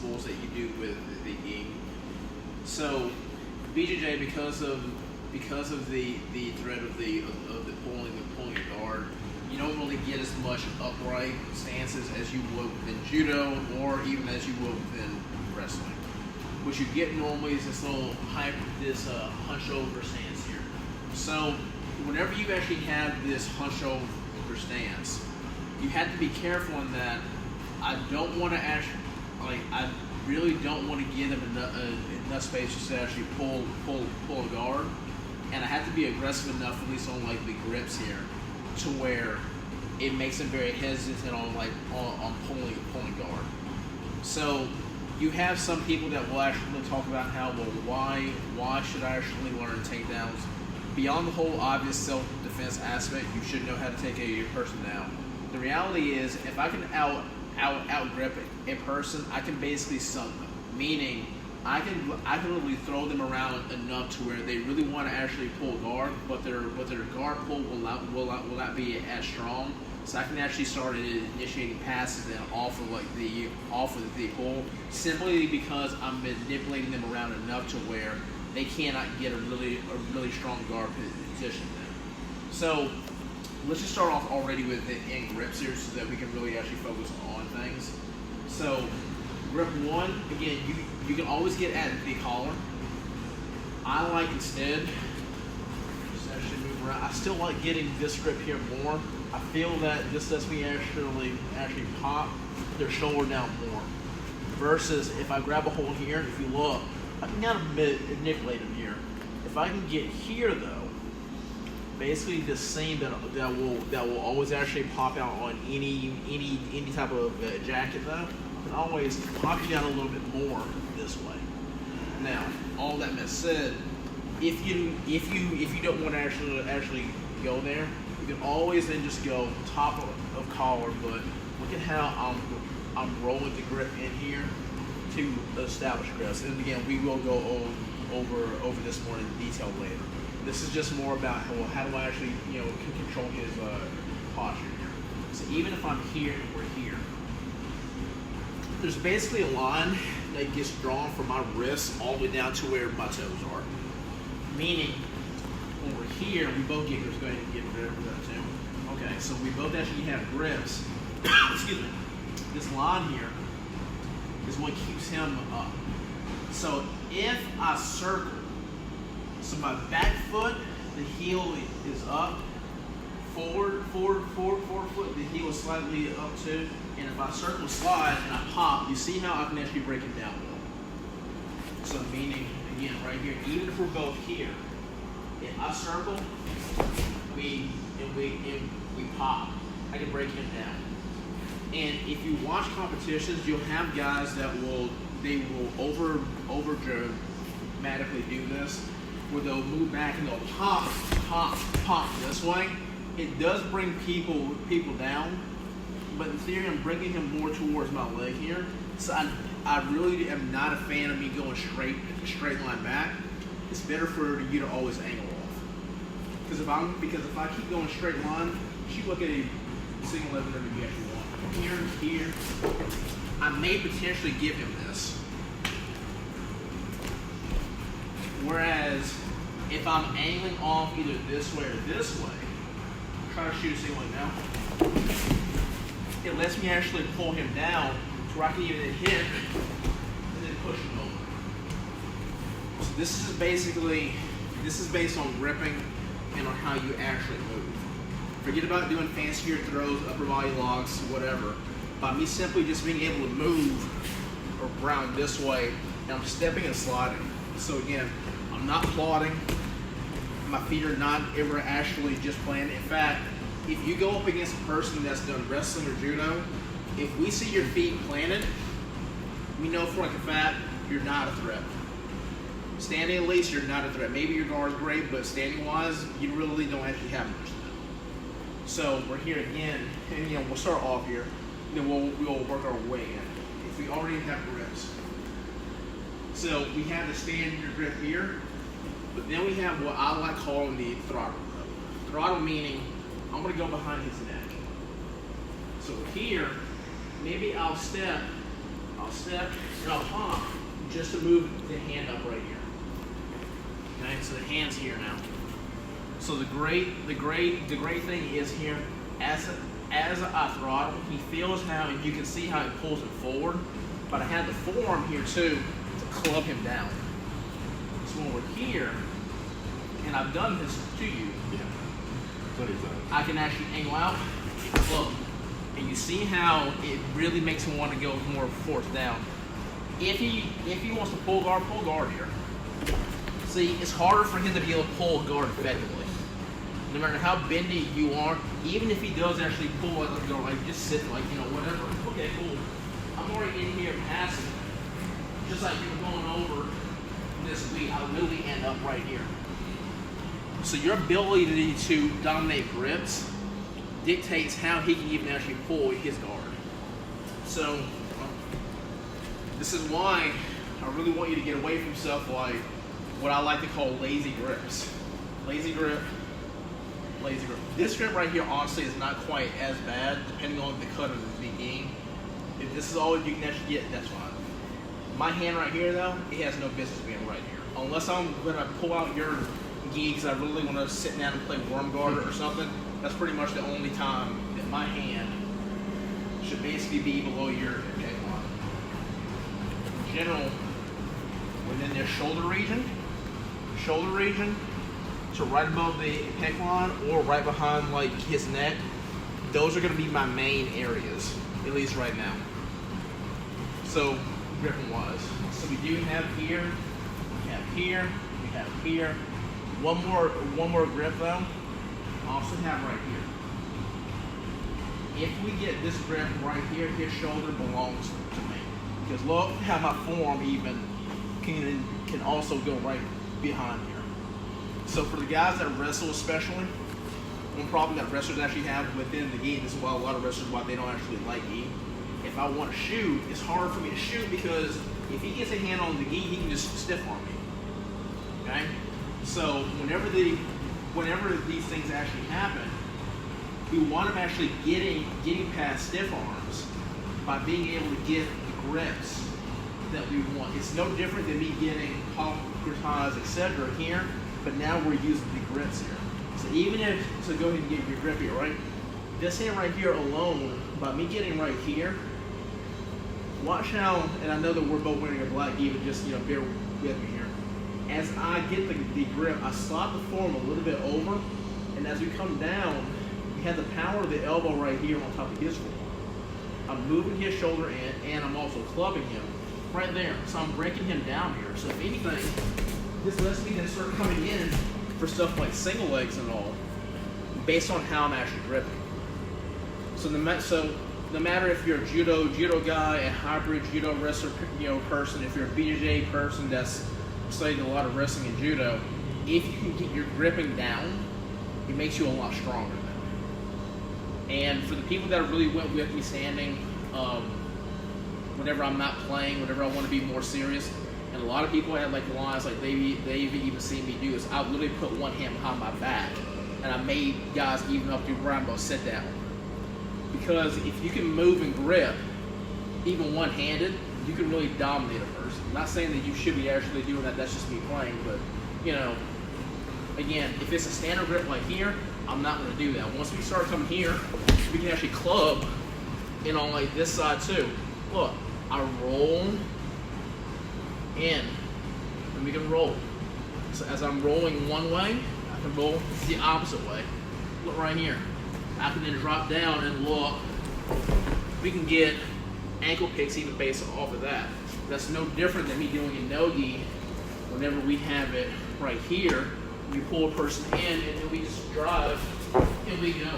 principles that you do with the game. So BJJ, because of the threat of the pulling the guard, you don't really get as much upright stances as you would within judo or even as you would within wrestling. What you get normally is this little hunch over stance here. So whenever you actually have this hunch over stance, you have to be careful in that. I don't want to actually, I really don't want to give them enough space just to actually pull a guard, and I have to be aggressive enough, at least on like the grips here, to where it makes them very hesitant on pulling guard. So you have some people that will actually talk about how, well, why should I actually learn takedowns? Beyond the whole obvious self-defense aspect, you should know how to take a person down. The reality is, if I can out grip a person, I can basically stun them. Meaning, I can literally throw them around enough to where they really want to actually pull guard, but their guard pull will not be as strong. So I can actually start initiating passes and off of the pull, simply because I'm manipulating them around enough to where they cannot get a really strong guard position then. So let's just start off already with the in grips here so that we can really actually focus on things. So grip one, again, you can always get at the collar. I like instead, just actually move around. I still like getting this grip here more. I feel that this lets me actually pop their shoulder down more. Versus if I grab a hold here, if you look, I can kind of manipulate them here. If I can get here though, basically the same that will always actually pop out on any type of jacket though, I can always pop you down a little bit more this way. Now, all that being said, if you don't want to actually go there, you can always then just go top of collar, but look at how I'm rolling the grip in here to establish grips. And again, we will go over this more in detail later. This is just more about how do I actually control his posture here. So even if I'm here and we're here, there's basically a line that gets drawn from my wrists all the way down to where my toes are. Meaning, when we're here, we both get grips. Go ahead and get rid of that too. Okay, so we both actually have grips. Excuse me. This line here is what keeps him up. So if I circle, so my back foot, the heel is up, forward foot, the heel is slightly up too. And if I circle slide and I pop, you see how I can actually break it down more. So meaning, again, right here, even if we're both here, if I circle, we pop, I can break him down. And if you watch competitions, you'll have guys that will over dramatically do this, where they'll move back and they'll pop this way. It does bring people down, but in theory, I'm bringing him more towards my leg here. So I really am not a fan of me going straight line back. It's better for you to always angle off. Because if I keep going straight line, you look at a single leg whenever you actually want. Here, I may potentially give him this. Whereas if I'm angling off either this way or this way, try to shoot a single leg now, it lets me actually pull him down to where I can even hit and then push him over. So this is based on gripping and on how you actually move. Forget about doing fancier throws, upper body locks, whatever. By me simply just being able to move around this way, and I'm stepping and sliding. So again, I'm not plotting. My feet are not ever actually just planted. In fact, if you go up against a person that's done wrestling or judo, if we see your feet planted, we know for like a fact you're not a threat. Standing at least, you're not a threat. Maybe your guard's great, but standing wise, you really don't actually have much. So we're here again, and we'll start off here, then we'll work our way in. If we already have grips. So we have the standard grip here, but then we have what I like calling the throttle grip. Throttle meaning I'm gonna go behind his neck. So here, maybe I'll step I'll step and I'll pump just to move the hand up right here. Okay, so the hand's here now. So the great thing is here, as I throttle, he feels how, and you can see how it pulls it forward, but I have the forearm here too to club him down. So when we're here, and I've done this to you, I can actually angle out and club. And you see how it really makes him want to go more force down. If he wants to pull guard here. See, it's harder for him to be able to pull guard effectively. No matter how bendy you are, even if he does actually pull like a guard, like just sit like, you know, whatever. Okay, cool. I'm already in here passing. Just like you were going over this week, I'll literally end up right here. So your ability to dominate grips dictates how he can even actually pull his guard. So this is why I really want you to get away from stuff like what I like to call lazy grips. Lazy grip, lazy grip. This grip right here honestly is not quite as bad depending on the cut of the game. If this is all you can actually get, that's fine. My hand right here though, it has no business being right here. Unless I'm gonna pull out your gi because I really want to sit down and play worm guard or something, that's pretty much the only time that my hand should basically be below your neck line. In general, within their shoulder region to right above the pec line or right behind like his neck, those are going to be my main areas, at least right now. So gripping wise, so we do have here, we have here, we have here. One more grip though. I also have right here. If we get this grip right here, his shoulder belongs to me. Because look how my forearm even can also go right behind here. So for the guys that wrestle especially, one problem that wrestlers actually have within the gi, this is why a lot of wrestlers, why they don't actually like gi. If I want to shoot, it's hard for me to shoot because if he gets a hand on the gi, he can just stiff arm me. Okay? So whenever these things actually happen, we want them actually getting past stiff arms by being able to get the grips that we want. It's no different than me getting palm katanas, etc. here, but now we're using the grips here. So even if, so go ahead and get your grip here, right? This hand right here alone, by me getting right here, watch how, and I know that we're both wearing a black gi, but just, you know, bear with me here. As I get the grip, I slide the forearm a little bit over, and as we come down, we have the power of the elbow right here on top of his forearm. I'm moving his shoulder in, and I'm also clubbing him right there. So I'm breaking him down here. So if anything, this lets me then start coming in for stuff like single legs and all, based on how I'm actually gripping. So no matter if you're a judo guy, a hybrid judo wrestler, you know, person, if you're a BJJ person that's studied a lot of wrestling and judo, if you can get your gripping down, it makes you a lot stronger then. And for the people that really went with me standing, whenever I'm not playing, whenever I want to be more serious, and a lot of people had like lines like they've even seen me do this. I literally put one hand behind my back, and I made guys even up to where I'm going to sit down. Because if you can move and grip, even one-handed, you can really dominate a person. I'm not saying that you should be actually doing that, that's just me playing, but, you know, again, if it's a standard grip like here, I'm not going to do that. Once we start coming here, we can actually club in on like this side too. Look, I roll in, and we can roll. So as I'm rolling one way, I can roll the opposite way. Look right here. I can then drop down and look. We can get ankle picks even based off of that. That's no different than me doing a no-gi whenever we have it right here. We pull a person in and then we just drive and we go.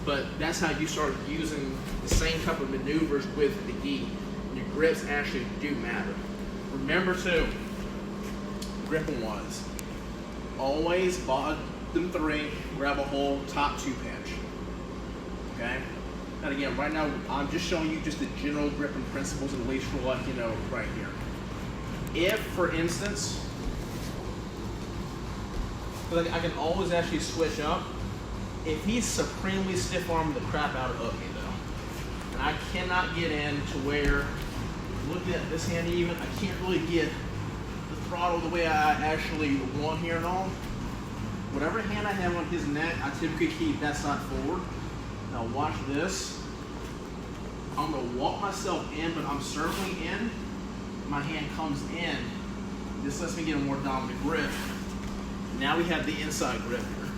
But that's how you start using the same type of maneuvers with the gi. Your grips actually do matter. Remember too, gripping wise, always bottom three, grab a hold, top two pinch. Okay? And again, right now, I'm just showing you just the general gripping principles, at least for like, you know, right here. If, for instance, like I can always actually switch up. If he's supremely stiff-arming the crap out of me, though, and I cannot get in to where looking at this hand even, I can't really get the throttle the way I actually want here and all. Whatever hand I have on his neck, I typically keep that side forward. Now watch this. I'm gonna walk myself in, but I'm circling in. My hand comes in. This lets me get a more dominant grip. Now we have the inside grip here.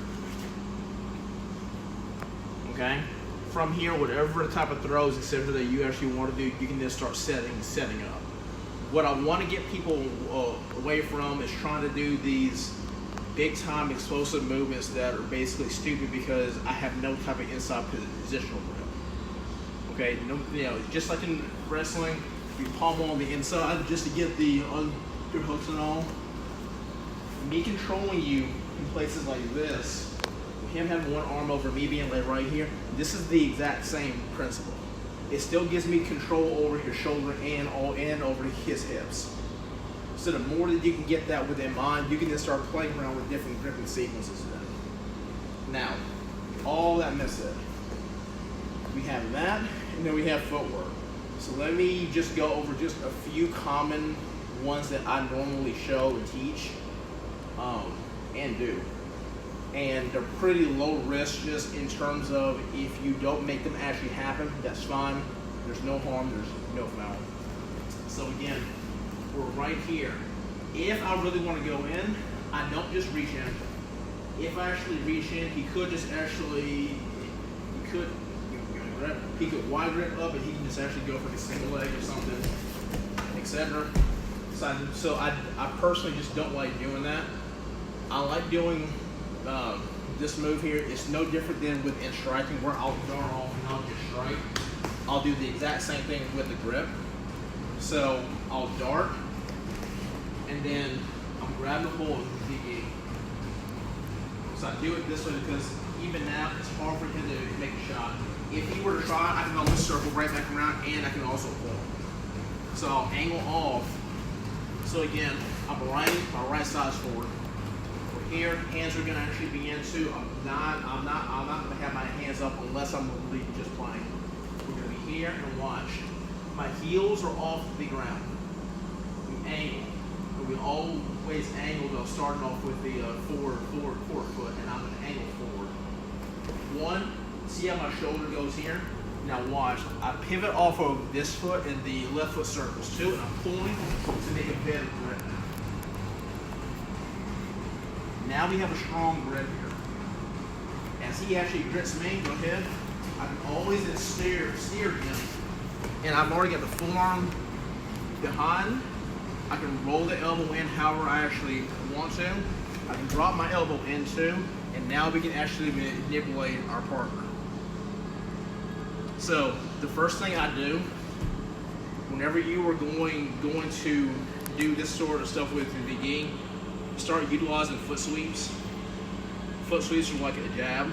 Okay? From here, whatever type of throws, etc., that you actually want to do, you can then start setting up. What I want to get people away from is trying to do these big time explosive movements that are basically stupid because I have no type of inside positional grip. Okay, no, you know, just like in wrestling, you palm on the inside just to get the underhooks and all. Me controlling you in places like this, him having one arm over me being laid right here, this is the exact same principle. It still gives me control over his shoulder and all in over his hips. So the more that you can get that within mind, you can then start playing around with different gripping sequences then. Now, all that mess said, we have that, and then we have footwork. So let me just go over just a few common ones that I normally show and teach and do. And they're pretty low risk just in terms of if you don't make them actually happen, that's fine. There's no harm, there's no foul. So again, we're right here. If I really want to go in, I don't just reach in. If I actually reach in, he could just actually, he could wide grip up and he can just actually go for a single leg or something, etc. So I personally just don't like doing that. I like doing this move here. It's no different than within striking where I'll dart off and I'll just strike. I'll do the exact same thing with the grip. So I'll dart and then I'm grabbing the hold of the DE. So I do it this way because even now it's hard for him to make a shot. If he were to try, I can always circle right back around and I can also pull. So I'll angle off. So again, I'm right, my right side's forward. Here, hands are gonna actually be into. I'm not gonna have my hands up unless I'm really just playing. We're gonna be here and watch. My heels are off the ground. We angle. And we always angle though, starting off with the forward foot, and I'm gonna angle forward. One, see how my shoulder goes here? Now watch. I pivot off of this foot and the left foot circles too, and I'm pulling to make a better grip. Now we have a strong grip here. As he actually grips me, go ahead. I can always steer him. And I've already got the forearm behind. I can roll the elbow in however I actually want to. I can drop my elbow in too. And now we can actually manipulate our partner. So the first thing I do, whenever you are going to do this sort of stuff with the gi, start utilizing foot sweeps. Foot sweeps are like a jab.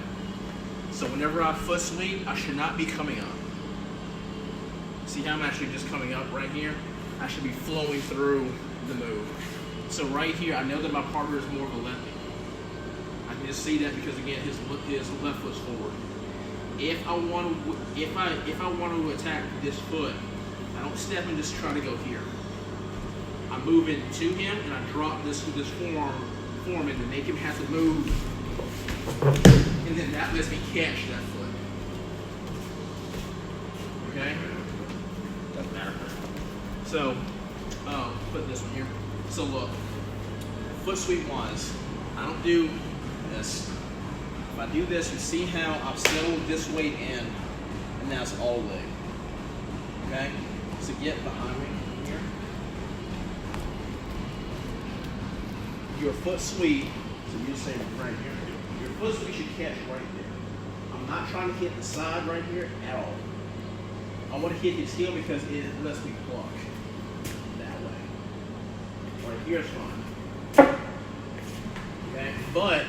So whenever I foot sweep, I should not be coming up. See how I'm actually just coming up right here? I should be flowing through the move. So right here, I know that my partner is more of a lefty. I can just see that because again, his left foot's forward. If I want to attack this foot, I don't step and just try to go here. I move into him and I drop this form in to make him have to move, and then that lets me catch that foot. Okay? Doesn't matter. So, put this one here. So look, foot sweep wise, I don't do this. If I do this, you see how I've settled this weight in, and that's all leg. Okay? So get behind me here. Your foot sweep, so you're saying right here, your foot sweep should catch right there. I'm not trying to hit the side right here at all. I want to hit his heel because it lets me block that way. Right here is fine. Okay, but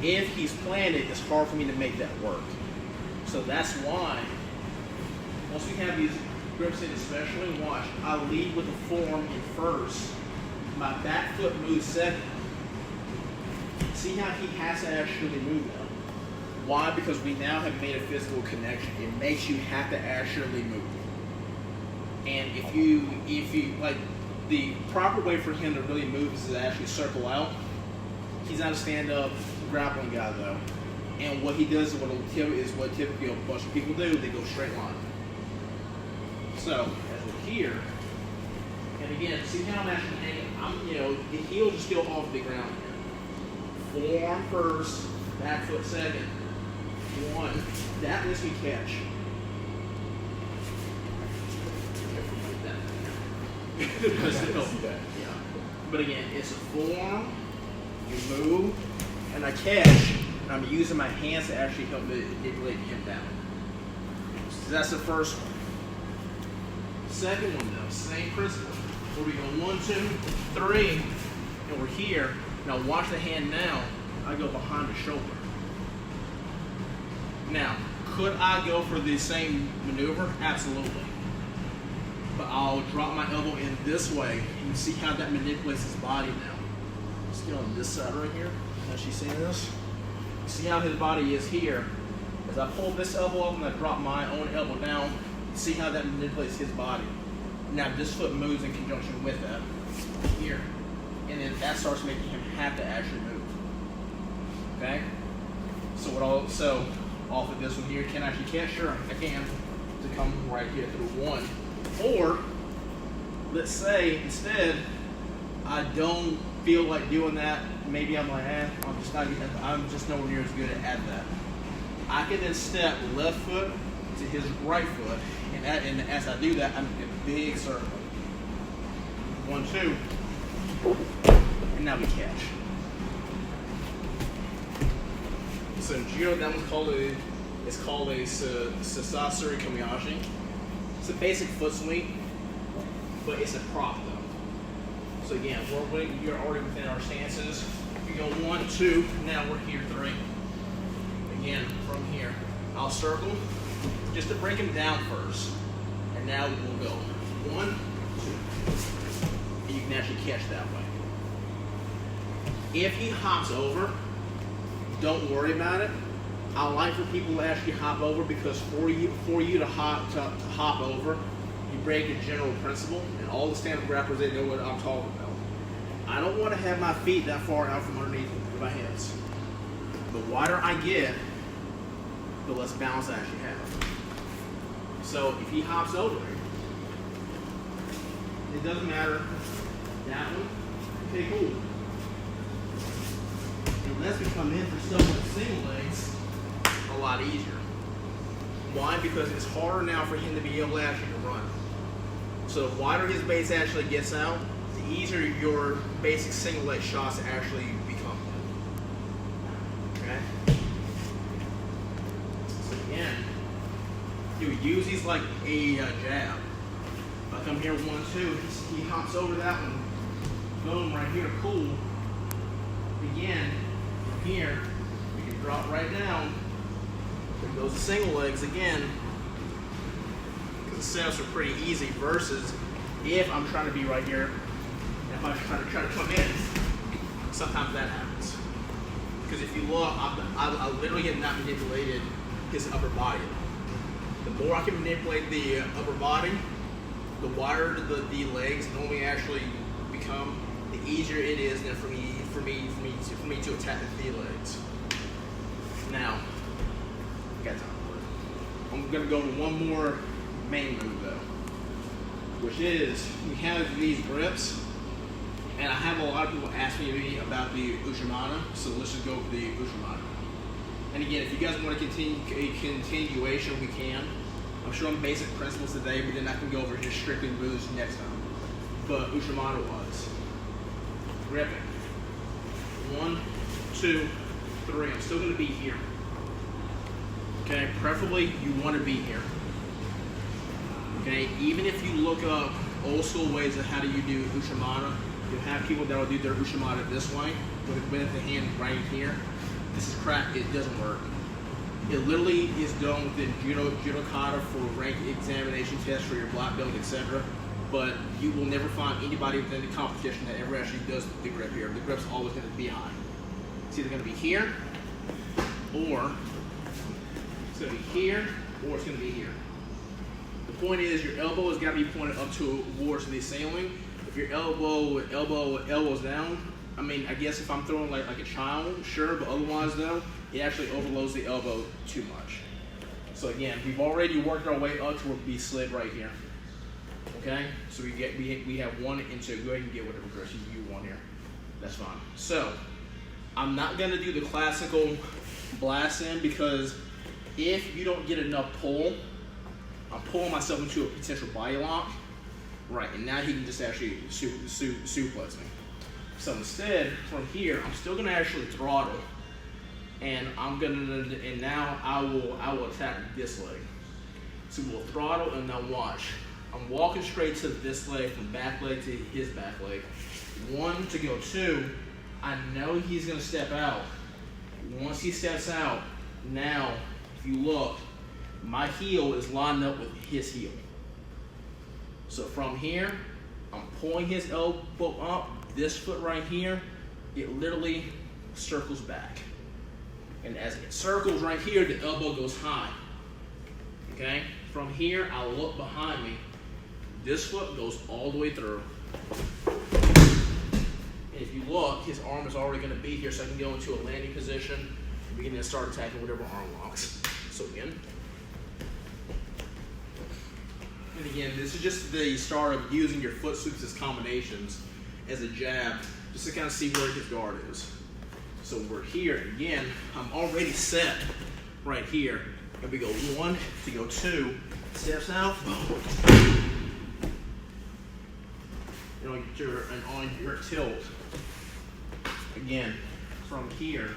if he's planted, it's hard for me to make that work. So that's why, once we have these grips in especially, watch, I lead with the forearm in first. My back foot moves second. See how he has to actually move now. Why? Because we now have made a physical connection. It makes you have to actually move. And if you like, the proper way for him to really move is to actually circle out. He's not a stand-up grappling guy though. And what he does is what typically a bunch of people do, they go straight line. So, as we're here, and again, see how I'm actually hanging, the heels are still off the ground here. Forearm first, back foot second. One, that lets me catch. Yeah. But again, it's a forearm, you move, and I catch, and I'm using my hands to actually help manipulate him down. So that's the first one. Second one though, same principle. Where we go 1, 2, 3, and we're here. Now watch the hand now, I go behind the shoulder. Now, could I go for the same maneuver? Absolutely. But I'll drop my elbow in this way. You see how that manipulates his body now. Let's get on this side right here. As she's seeing this. See how his body is here. As I pull this elbow up and I drop my own elbow down, see how that manipulates his body. Now this foot moves in conjunction with that. Here. And then that starts making him have to actually move. Okay? So off of this one here, can I actually catch? Sure, I can. To come right here through one. Or, let's say, instead, I don't feel like doing that. Maybe I'm like, I'm just nowhere near as good at that. I can then step left foot to his right foot, and as I do that, I'm in a big circle. 1, 2, and now we catch. So in judo, that one's called a sasasuri komiyashi. It's a basic foot sweep, but it's a prop though. So again, you're already within our stances. You go 1, 2, now we're here 3. Again, from here, I'll circle just to break him down first, and now we'll go 1, 2, and you can actually catch that way. If he hops over, don't worry about it. I like for people to actually hop over, because for you to hop over, you break a general principle, and all the stand-up grapplers, they know what I'm talking about. I don't want to have my feet that far out from underneath my hands. The wider I get, the less balance I actually have. So if he hops over, it doesn't matter. That one, okay, cool. Unless we come in for someone single legs, a lot easier. Why? Because it's harder now for him to be able to actually run. So the wider his base actually gets out, the easier your basic single leg shots actually become. Okay? So again, you would use these like a jab. I come here 1, 2, he hops over that one, boom, right here, cool. Again, from here, we can drop right down. There goes the single legs again, because the setups are pretty easy, versus if I'm trying to be right here, and if I'm trying to come in, sometimes that happens. Because if you look, I literally have not manipulated his upper body. The more I can manipulate the upper body, the wider the legs normally actually become, the easier it is then for me to attack the legs. Now, I'm gonna go to one more main move though, which is we have these grips, and I have a lot of people ask me about the Ushimana, so let's just go with the Ushimana. And again, if you guys want to continue a continuation, we can. I'm showing basic principles today, but then I can go over just strictly moves next time. But Ushimana was gripping. 1, 2, 3. I'm still going to be here. Okay, preferably you want to be here. Okay, even if you look up old school ways of how do you do Ushimana, you'll have people that will do their Ushimana this way, with the hand right here. This is crap, it doesn't work. It literally is done within judo kata for rank examination tests for your black belt, etc. But you will never find anybody within the competition that ever actually does the grip here. The grip's always going to be high. It's either going to be here, or it's going to be here, or it's going to be here. The point is your elbow has got to be pointed up towards the ceiling. If your elbow's down, I mean, I guess if I'm throwing like a child, sure, but otherwise though, it actually overloads the elbow too much. So again, we've already worked our way up to where we slid right here. Okay, so we have 1 and 2. Go ahead and get whatever dress you want here. That's fine. So I'm not gonna do the classical blast in because if you don't get enough pull, I'm pulling myself into a potential body lock. Right, and now he can just actually suplex me. So instead, from here, I'm still gonna actually throttle, and now I will attack this leg. So we'll throttle and now watch. I'm walking straight to this leg, from back leg to his back leg. 1 to go 2. I know he's gonna step out. Once he steps out, now if you look, my heel is lined up with his heel. So from here, I'm pulling his elbow up. This foot right here, it literally circles back. And as it circles right here, the elbow goes high. Okay? From here, I look behind me. This foot goes all the way through. And if you look, his arm is already going to be here, so I can go into a landing position and begin to start attacking whatever arm locks. So again. And again, this is just the start of using your foot sweeps as combinations as a jab, just to kind of see where his guard is. So we're here, again, I'm already set right here. And we go 1 to go 2, steps out, and on your tilt. Again, from here,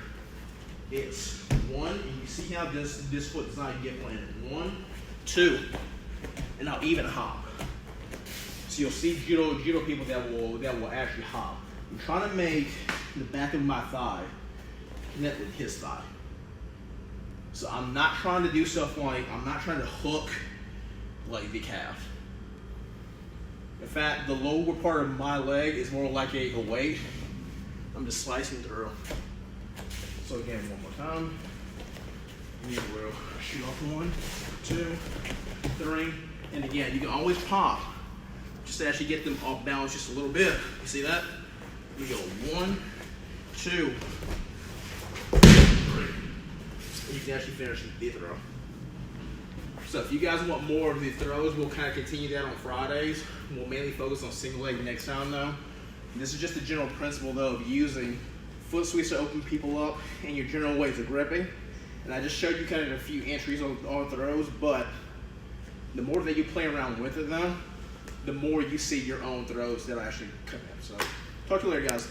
it's 1, and you see how this foot does not get planted. 1, 2, and I'll even hop. So you'll see judo people that will actually hop. I'm trying to make the back of my thigh connect with his thigh. So I'm not trying to do stuff like, I'm not trying to hook like the calf. In fact, the lower part of my leg is more like a weight. I'm just slicing through. So again, one more time. And then we'll shoot off 1, 2, 3. And again, you can always pop, just to actually get them off balance just a little bit. You see that? We go 1, 2, 3. And you can actually finish the throw. So if you guys want more of the throws, we'll kind of continue that on Fridays. We'll mainly focus on single leg next time though. And this is just the general principle though of using foot sweeps to open people up and your general ways of gripping. And I just showed you kind of a few entries on throws, but the more that you play around with it though, the more you see your own throws that actually come in. So talk to you later, guys.